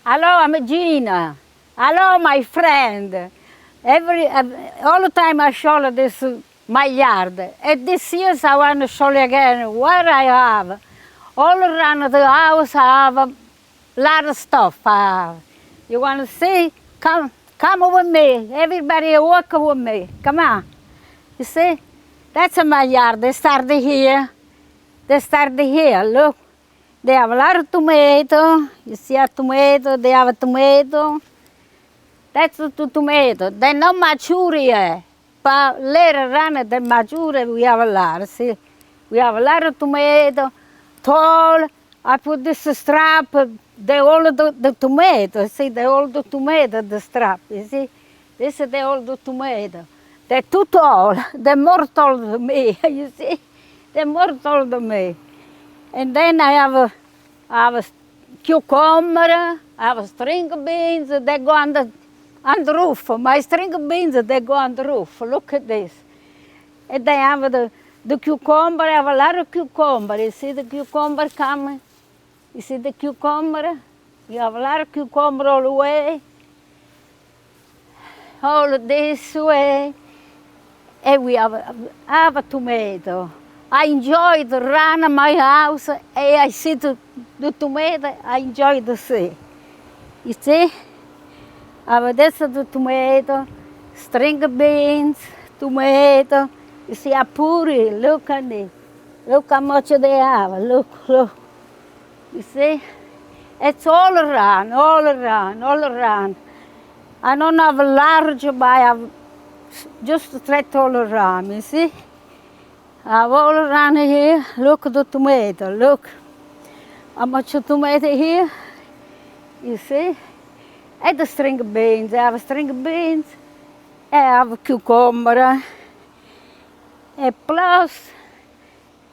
Hello, I'm Gina. Hello, my friend. All the time I show this my yard. And this year I want to show you again what I have. All around the house I have a lot of stuff. You want to see? Come with me. Everybody walk with me. Come on. You see? That's my yard. They started here. Look. They have a lot of tomato. You see a tomato, they have a tomato. That's the tomato. They're not mature yet. But later on, they're mature, we have a lot. See? We have a lot of tomato, tall. I put this strap, they all the tomato. See, they all the tomato, the strap. You see? This is the all the tomato. They're too tall. They're more tall than me. You see? They're more tall than me. And then I have a cucumber, I have string beans, they go on the roof. My string beans, they go on the roof. Look at this. And they have the cucumber, I have a lot of cucumber. You see the cucumber coming? You see the cucumber? You have a lot of cucumber all the way. All this way. And we have a tomato. I enjoy the run of my house, and I see the tomato, I enjoy the sea. You see? This is the tomato, string beans, tomato. You see a puri, look at it. Look how much they have, look. You see? It's all around. I don't have a large, but I have just straight all around, you see? All around here, look at the tomato, look. How much tomato here, you see? And the string beans, I have string beans. I have a cucumber. And plus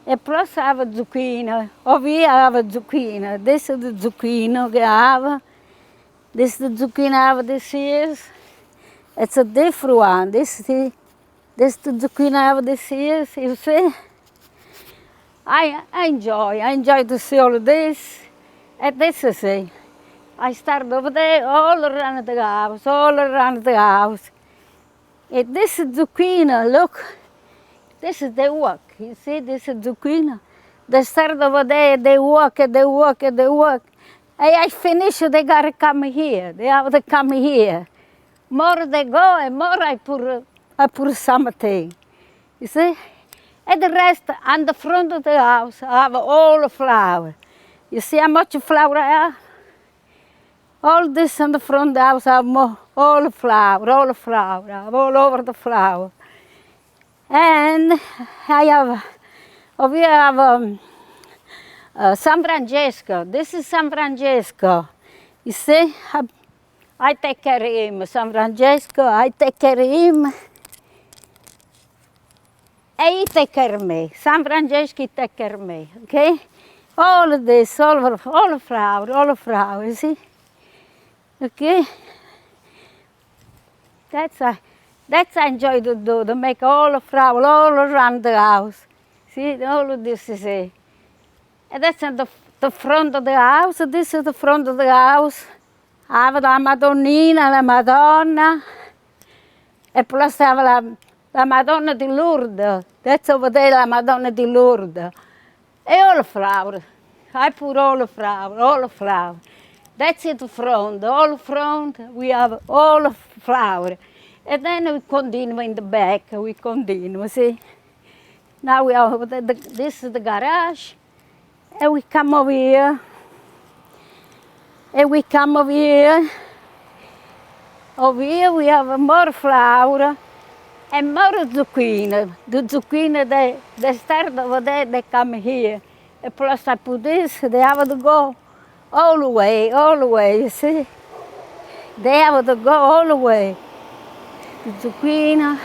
I have a zucchini. Over here I have a zucchini. This is the zucchini I have. This is the zucchini I have this year. It's a different one. This is the zucchini I have this year, you see? I enjoy to see all of this. And this is it. I start over there, all around the house. And this is zucchini, look. This is the work, you see, this is zucchini. They start over there, they work. And I finish, they gotta come here. They have to come here. More they go, and more I put something, you see? And the rest, on the front of the house, I have all the flower. You see how much flower I have? All this on the front of the house, I have all the flower, I have all over the flower. And I have, over here I have San Francesco. This is San Francesco. You see? I take care of him, San Francesco, I take care of him. And he take care of me. San Francesco, he take care of me, okay? All of this, all the flower, you see? Okay? That's I enjoy to do, to make all the flower all around the house. See, all of this is it. And that's at the front of the house, this is the front of the house. I have la Madonnina, la Madonna, e plus I have la Madonna di Lourdes. That's over there, la Madonna di Lourdes. And all the flowers. I put all the flowers. That's it, the front. All the front, we have all the flowers. And then we continue in the back, see? Now we have, this is the garage. And we come over here. Over here we have more flower and more zucchini. The zucchini, they start over there, they come here. And plus I put this, they have to go all the way, you see? They have to go all the way. The zucchini.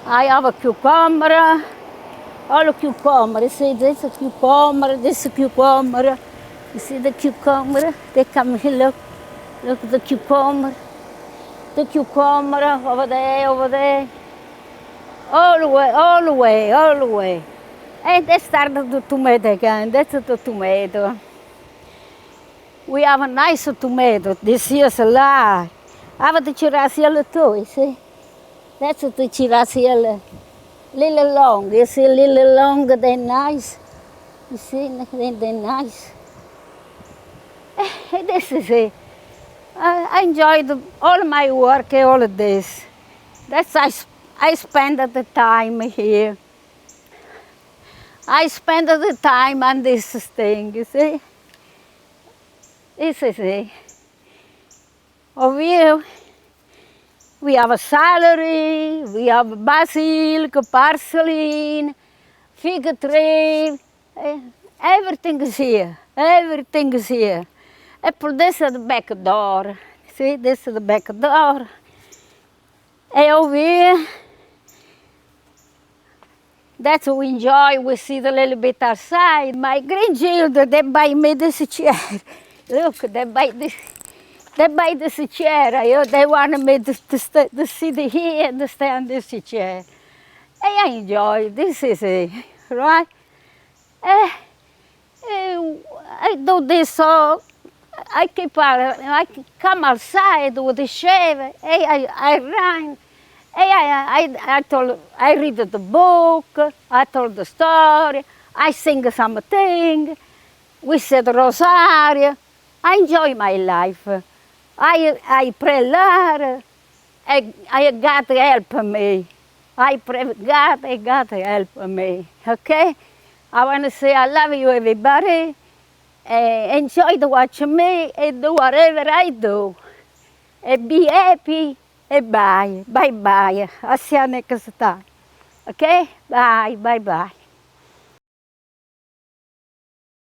I have a cucumber. All the cucumber, you see, this is cucumber. You see the cucumber? They come here, look at the cucumber. The cucumber over there. All the way. And they started the tomato again, that's the tomato. We have a nice tomato. This year's a lot. Have the chirasiella too, you see? That's the chirasiella. Little long, you see, little longer than nice. You see, they're nice. This is it. I enjoyed all my work, all of this. That's I spend the time here. I spend the time on this thing, you see. This is it. Over here, we have a celery, we have basil, parsley, fig tree. Everything is here. Everything is here. And this is the back door. See, this is the back door. And over here, that's what we enjoy. We sit a little bit outside. My grandchildren, they buy me this chair. Look, they buy this chair. You know, they want me to sit here and stay on this chair. And I enjoy. This is it, right? I do this so I come outside with the shave. I run. I read the book. I told the story. I sing something. We said rosario. I enjoy my life. I pray Lord. God help me. I pray God help me. Okay? I want to say I love you, everybody. Enjoy to watch me and do whatever I do. And be happy. And bye. Bye-bye. I'll see you next time. Okay? Bye. Bye-bye.